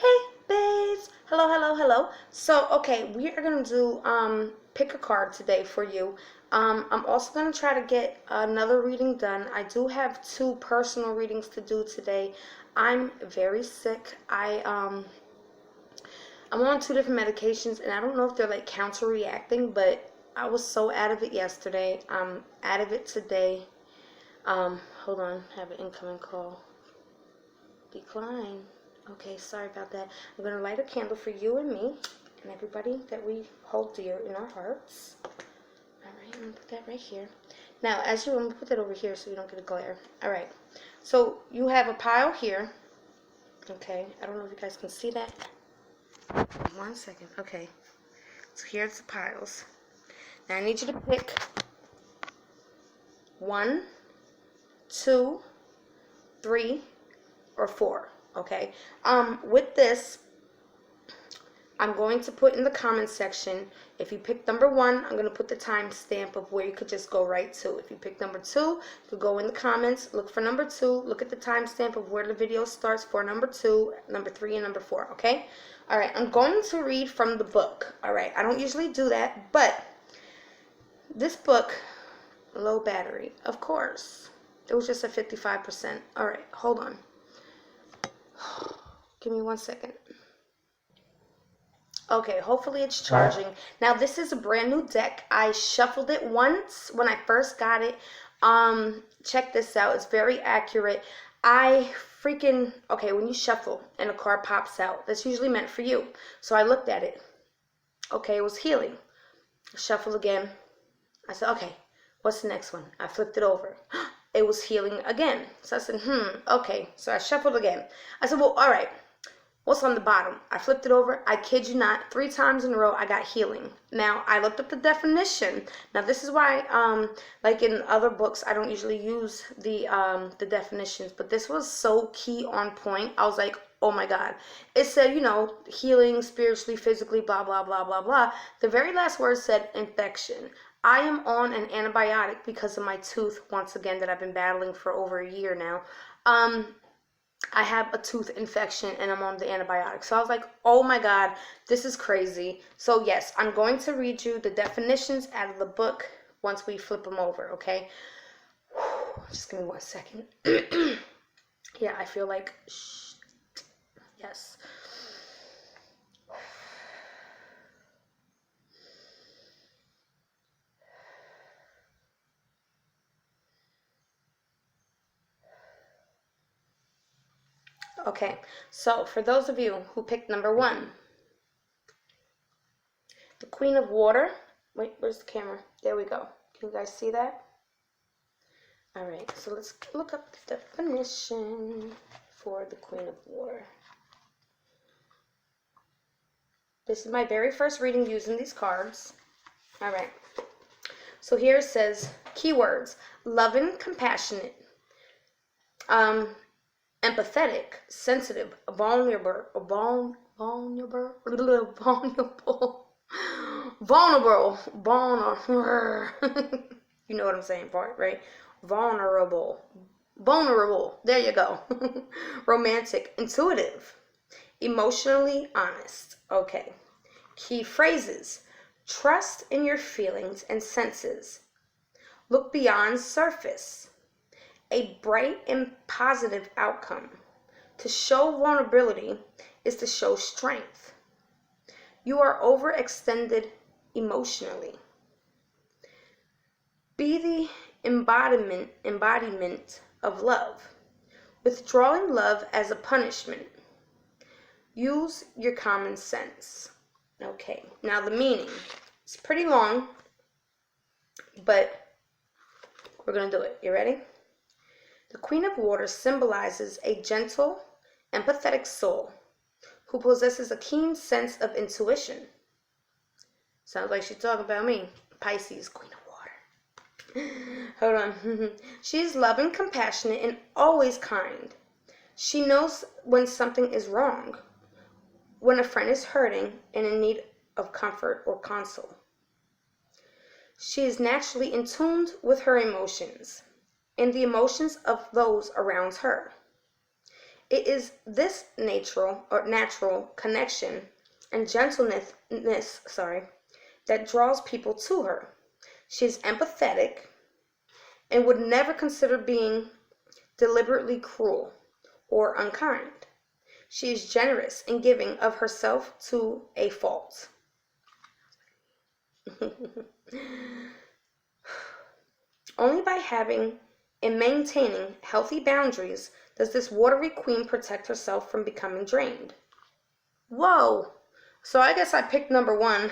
Hey, babes. Hello, hello, hello. So, okay, we are going to do pick a card today for you. I'm also going to try to get another reading done. I do have two personal readings to do today. I'm very sick. I'm on two different medications, and I don't know if they're like counter reacting, but I was so out of it yesterday. I'm out of it today. Hold on, I have an incoming call. Decline. Okay, sorry about that. I'm going to light a candle for you and me and everybody that we hold dear in our hearts. Alright, I'm going to put that right here. Now, I'm going to put that over here so you don't get a glare. Alright, so you have a pile here. Okay, I don't know if you guys can see that. 1 second. Okay, so here's the piles. Now, I need you to pick 1, 2, 3, or 4. Okay, with this, I'm going to put in the comment section, if you pick number 1, I'm going to put the timestamp of where you could just go right to. If you pick number 2, you could go in the comments, look for number 2, look at the timestamp of where the video starts for number 2, number 3, and number 4, okay? Alright, I'm going to read from the book. Alright, I don't usually do that, but this book, low battery, of course. It was just at 55%. Alright, hold on. Give me 1 second. Okay, hopefully it's charging. Now, this is a brand new deck. I shuffled it once when I first got it. Check this out. It's very accurate. Okay, when you shuffle and a card pops out, that's usually meant for you. So I looked at it. Okay, it was healing. Shuffle again. I said, okay, what's the next one? I flipped it over. It was healing again. So I said, okay. So I shuffled again. I said, well, all right. What's on the bottom? I flipped it over. I kid you not, 3 times in a row I got healing. Now, I looked up the definition. Now, this is why, like in other books, I don't usually use the definitions, but this was so key on point. I was like, oh my God. It said, healing spiritually, physically, blah, blah, blah, blah, blah. The very last word said infection. I am on an antibiotic because of my tooth, once again, that I've been battling for over a year now. I have a tooth infection and I'm on the antibiotic. So I was like, oh my God, this is crazy. So yes, I'm going to read you the definitions out of the book once we flip them over, okay? Just give me 1 second. Yeah, I feel like, yes. Okay, so for those of you who picked number 1, the Queen of Water. Wait, where's the camera? There we go. Can you guys see that? All right, so let's look up the definition for the Queen of Water. This is my very first reading using these cards. All right. So here it says, keywords: loving, compassionate, empathetic, sensitive, vulnerable, you know what I'm saying, part, right? Vulnerable. There you go. Romantic, intuitive, emotionally honest. Okay. Key phrases: trust in your feelings and senses. Look beyond surface. A bright and positive outcome. To show vulnerability is to show strength. You are overextended emotionally. Be the embodiment of love. Withdrawing love as a punishment. Use your common sense. Okay, now the meaning. It's pretty long, but we're going to do it. You ready? The Queen of Water symbolizes a gentle, empathetic soul who possesses a keen sense of intuition. Sounds like she's talking about me. Pisces, Queen of Water. Hold on. She's loving, compassionate, and always kind. She knows when something is wrong, when a friend is hurting and in need of comfort or counsel. She is naturally in tune with her emotions and the emotions of those around her. It is this natural connection and gentleness, that draws people to her. She is empathetic and would never consider being deliberately cruel or unkind. She is generous and giving of herself to a fault. Only by having and maintaining healthy boundaries does this watery queen protect herself from becoming drained. Whoa! So I guess I picked number 1.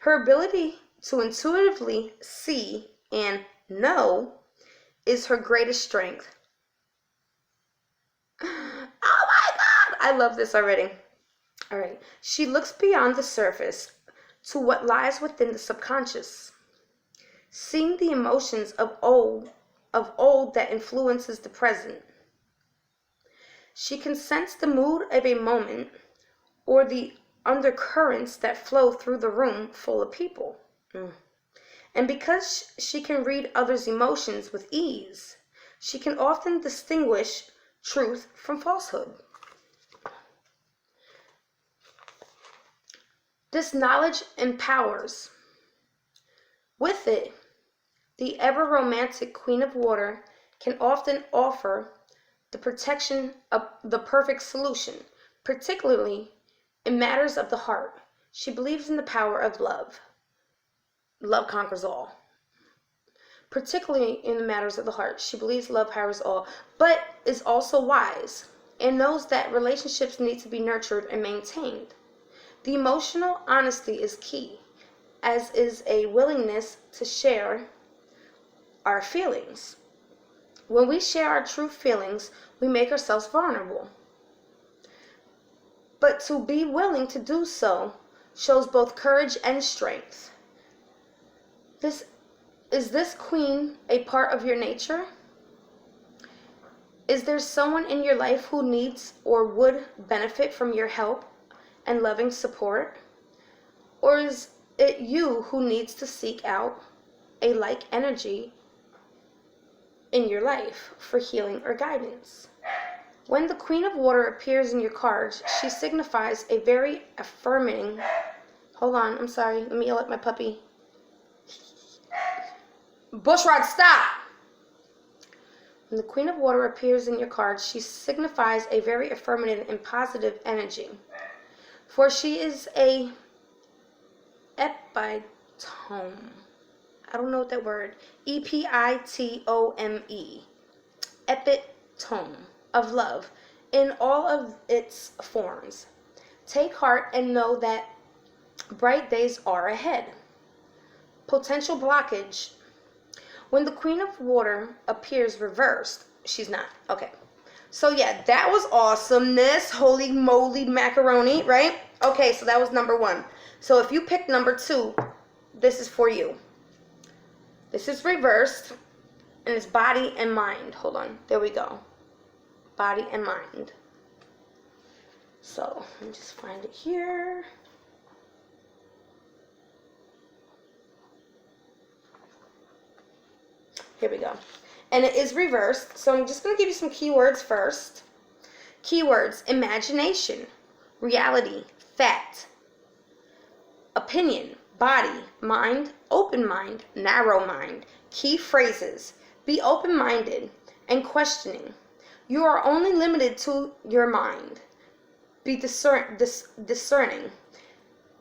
Her ability to intuitively see and know is her greatest strength. Oh my God! I love this already. All right. She looks beyond the surface to what lies within the subconscious, seeing the emotions of old that influences the present. She can sense the mood of a moment or the undercurrents that flow through the room full of people. And because she can read others' emotions with ease, she can often distinguish truth from falsehood. This knowledge empowers. With it, the ever-romantic Queen of Water can often offer the protection of the perfect solution, particularly in matters of the heart. She believes in the power of love. Love conquers all. Particularly in the matters of the heart. She believes love powers all, but is also wise and knows that relationships need to be nurtured and maintained. The emotional honesty is key, as is a willingness to share our feelings. When we share our true feelings, we make ourselves vulnerable. But to be willing to do so shows both courage and strength. Is this queen a part of your nature? Is there someone in your life who needs or would benefit from your help and loving support? Or is it you who needs to seek out a like energy in your life for healing or guidance? When the Queen of Water appears in your cards, she signifies a very affirming... Hold on, I'm sorry. Let me yell at my puppy. Bushrod, stop! When the Queen of Water appears in your cards, she signifies a very affirmative and positive energy. For she is a epitome. I don't know what that word. Epitome. Epitome of love in all of its forms. Take heart and know that bright days are ahead. Potential blockage. When the Queen of Water appears reversed, she's not. Okay. So yeah, that was awesomeness. Holy moly macaroni, right? Okay, so that was number 1. So if you picked number 2, this is for you. This is reversed, and it's body and mind. Hold on. There we go. Body and mind. So let me just find it here. Here we go. And it is reversed. So I'm just going to give you some keywords first. Keywords: imagination, reality, fact, opinion, body, mind, open mind, narrow mind. Key phrases: be open-minded and questioning. You are only limited to your mind. Be discerning.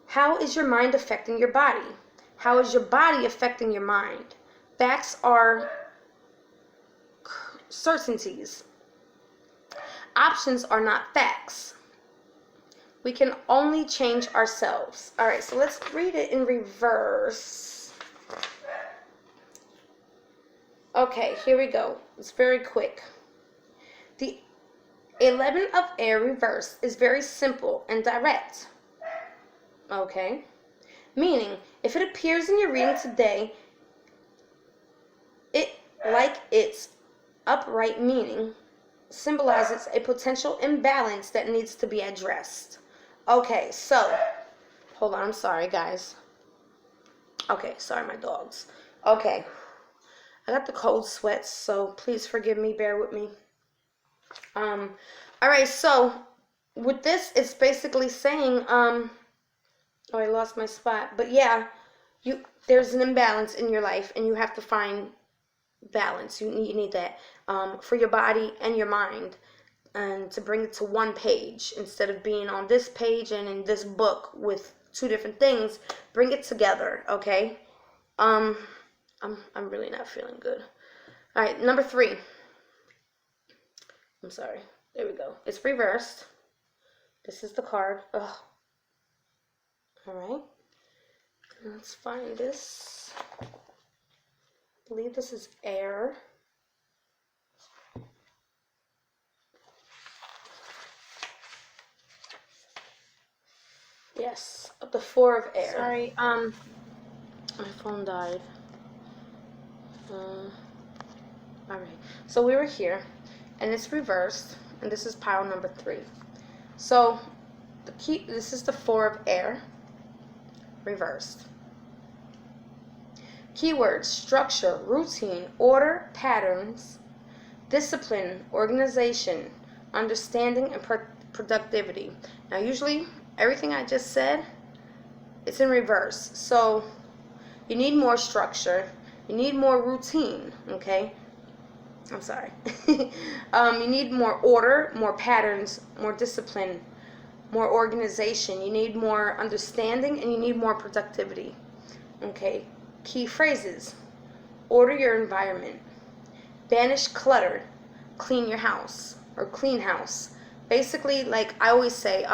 How is your mind affecting your body? How is your body affecting your mind? Facts are certainties. Options are not facts. We can only change ourselves. All right, so let's read it in reverse. Okay, here we go. It's very quick. The 11 of air reverse is very simple and direct. Okay? Meaning, if it appears in your reading today, its upright meaning symbolizes a potential imbalance that needs to be addressed. Okay, so, hold on, I'm sorry, guys. Okay, sorry, my dogs. Okay, I got the cold sweats, so please forgive me, bear with me. All right, so with this, it's basically saying, oh, I lost my spot. But yeah, there's an imbalance in your life, and you have to find balance. You need that for your body and your mind, and to bring it to one page instead of being on this page and in this book with two different things. Bring it together, okay? I'm really not feeling good. All right, number 3. I'm sorry. There we go. It's reversed. This is the card. Ugh. All right. Let's find this. I believe this is air. Yes, the 4 of air. Sorry, my phone died. All right. So we were here, and it's reversed, and this is pile number 3. So this is the 4 of air, reversed. Keywords: structure, routine, order, patterns, discipline, organization, understanding, and productivity. Now, usually everything I just said, it's in reverse. So you need more structure. You need more routine, okay? I'm sorry. You need more order, more patterns, more discipline, more organization. You need more understanding, and you need more productivity, okay? Key phrases: order your environment, banish clutter, clean your house, or clean house. Basically, like I always say,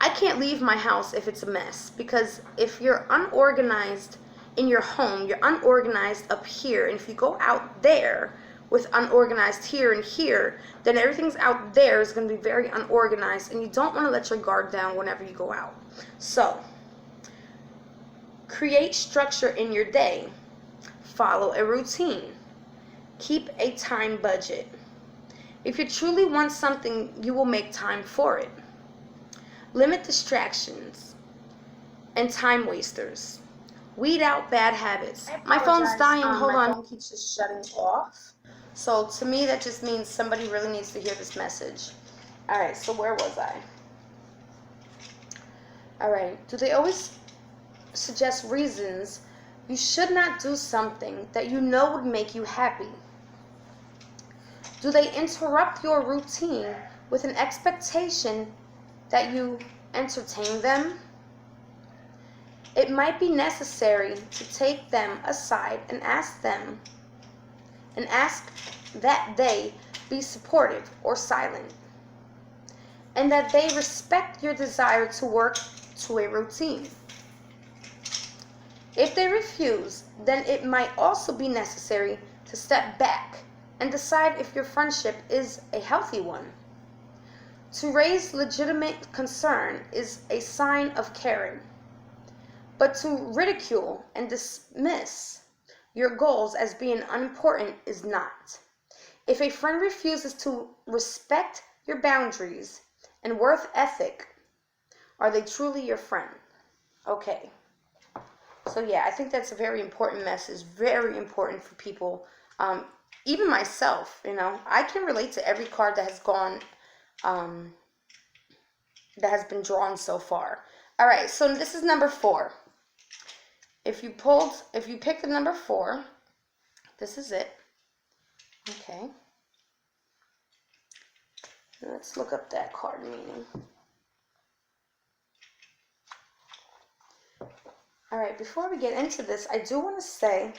I can't leave my house if it's a mess, because if you're unorganized in your home, you're unorganized up here, and if you go out there with unorganized here and here, then everything's out there is going to be very unorganized, and you don't want to let your guard down whenever you go out. So, create structure in your day. Follow a routine. Keep a time budget. If you truly want something, you will make time for it. Limit distractions and time wasters. Weed out bad habits. My phone's dying. Hold on. My phone keeps just shutting off. So to me, that just means somebody really needs to hear this message. All right, so where was I? All right. Do they always suggest reasons you should not do something that you know would make you happy? Do they interrupt your routine with an expectation that you entertain them? It might be necessary to take them aside and ask that they be supportive or silent, and that they respect your desire to work to a routine. If they refuse, then it might also be necessary to step back and decide if your friendship is a healthy one. To raise legitimate concern is a sign of caring, but to ridicule and dismiss your goals as being unimportant is not. If a friend refuses to respect your boundaries and work ethic, are they truly your friend? Okay. So yeah, I think that's a very important message, very important for people. Even myself, I can relate to every card that has gone, that has been drawn so far. All right, so this is number 4. If you picked the number 4, this is it. Okay. Let's look up that card meaning. All right, before we get into this, I do want to say,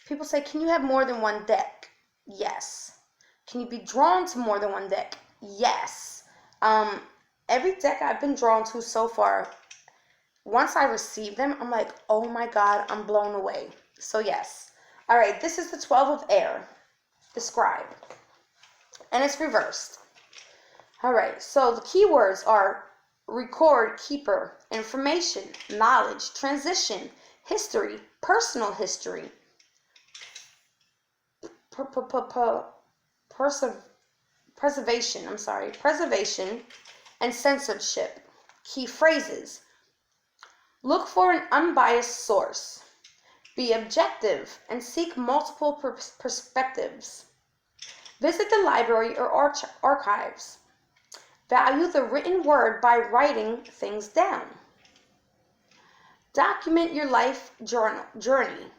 people say, can you have more than one deck? Yes. Can you be drawn to more than one deck? Yes. Every deck I've been drawn to so far, once I receive them, I'm like, oh my God, I'm blown away. So yes. All right, this is the 12 of air. Describe. And it's reversed. All right, so the keywords are record, keeper, information, knowledge, transition, history, personal history, preservation, and censorship. Key phrases: look for an unbiased source. Be objective and seek multiple perspectives. Visit the library or archives. Value the written word by writing things down. Document your life journey.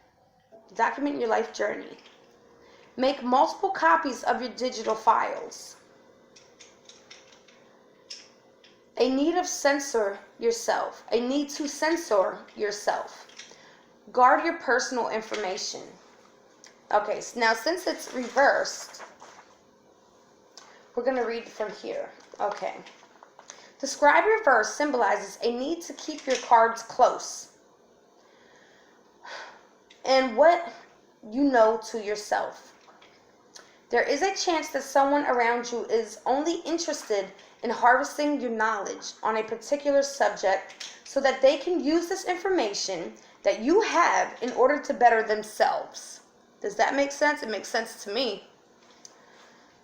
Document your life journey. Make multiple copies of your digital files. A need to censor yourself. Guard your personal information. Okay, so now since it's reversed, we're going to read from here. Okay. The scribe reverse symbolizes a need to keep your cards close and what you know to yourself. There is a chance that someone around you is only interested in harvesting your knowledge on a particular subject so that they can use this information that you have in order to better themselves. Does that make sense? It makes sense to me.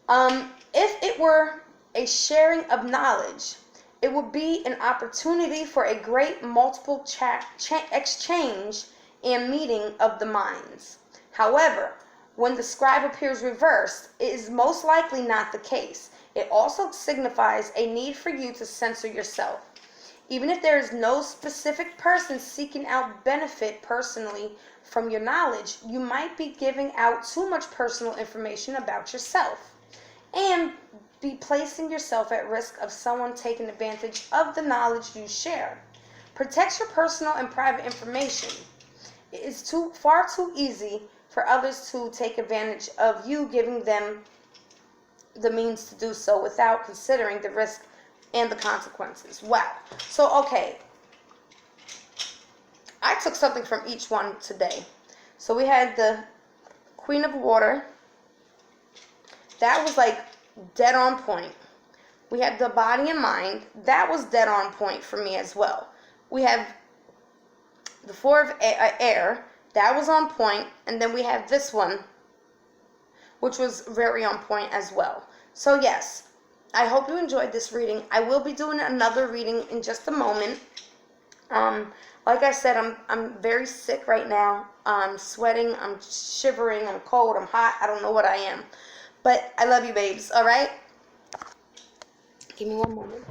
If it were a sharing of knowledge, it would be an opportunity for a great multiple exchange and meeting of the minds. However, when the scribe appears reversed, it is most likely not the case. It also signifies a need for you to censor yourself. Even if there is no specific person seeking out benefit personally from your knowledge, you might be giving out too much personal information about yourself and be placing yourself at risk of someone taking advantage of the knowledge you share. Protect your personal and private information. It is far too easy for others to take advantage of you, giving them the means to do so without considering the risk and the consequences. Wow. So, okay. I took something from each one today. So we had the Queen of Water. That was like dead on point. We had the Body and Mind. That was dead on point for me as well. We have the Four of Air. That was on point. And then we have this one, which was very on point as well. So yes, I hope you enjoyed this reading. I will be doing another reading in just a moment. Like I said, I'm very sick right now. I'm sweating, I'm shivering, I'm cold, I'm hot. I don't know what I am. But I love you, babes, all right? Give me one moment.